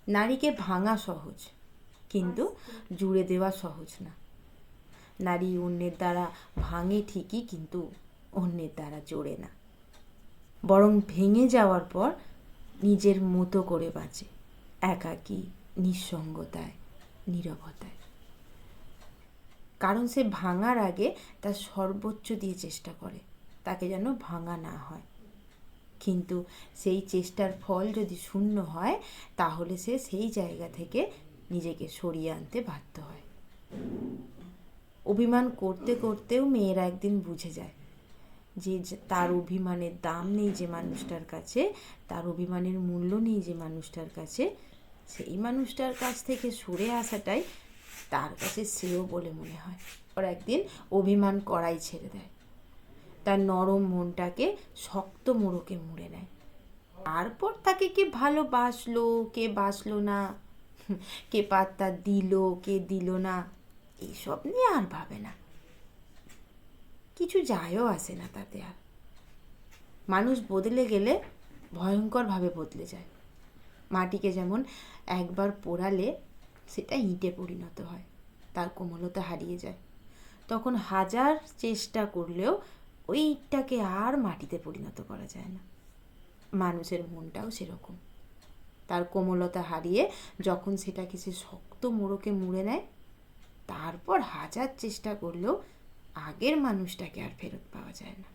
নারীকে ভাঙা সহজ, কিন্তু জুড়ে দেওয়া সহজ না। নারী অন্যের দ্বারা ভাঙে ঠিকই, কিন্তু অন্যের দ্বারা জোড়ে না, বরং ভেঙে যাওয়ার পর নিজের মতো করে বাঁচে, একাকী, নিঃসঙ্গতায়, নীরবতায়। কারণ সে ভাঙার আগে তার সর্বোচ্চ দিয়ে চেষ্টা করে তাকে যেন ভাঙা না হয়। কিন্তু সেই চেষ্টার ফল যদি শূন্য হয়, তাহলে সে সেই জায়গা থেকে নিজেকে সরিয়ে আনতে বাধ্য হয়। অভিমান করতে করতেও মেয়েরা একদিন বুঝে যায় যে তার অভিমানের দাম নেই যে মানুষটার কাছে, তার অভিমানের মূল্য নেই যে মানুষটার কাছে, সেই মানুষটার কাছ থেকে সরে আসাটাই তার কাছে শ্রেয় বলে মনে হয়। আর একদিন অভিমান করাই ছেড়ে দেয়, তার নরম মনটাকে শক্ত মোড়কে মুড়ে নেয়। তারপর তাকে কে ভালোবাসলো, কে বাসলো না, কে পাত্তা দিল, কে দিল না, এইসব নিয়ে আর ভাবে না। কিছু যায়ও আসে না তাতে। আর মানুষ বদলে গেলে ভয়ঙ্করভাবে বদলে যায়। মাটিকে যেমন একবার পোড়ালে সেটা ইঁটে পরিণত হয়, তার কোমলতা হারিয়ে যায়। তখন হাজার চেষ্টা করলেও ওই ইঁটটাকে আর মাটিতে পরিণত করা যায় না। মানুষের মনটাও সেরকম, তার কোমলতা হারিয়ে যখন সেটাকে সে শক্ত মোড়কে মুড়ে নেয়, তারপর হাজার চেষ্টা করলেও আগের মানুষটাকে আর ফেরত পাওয়া যায় না।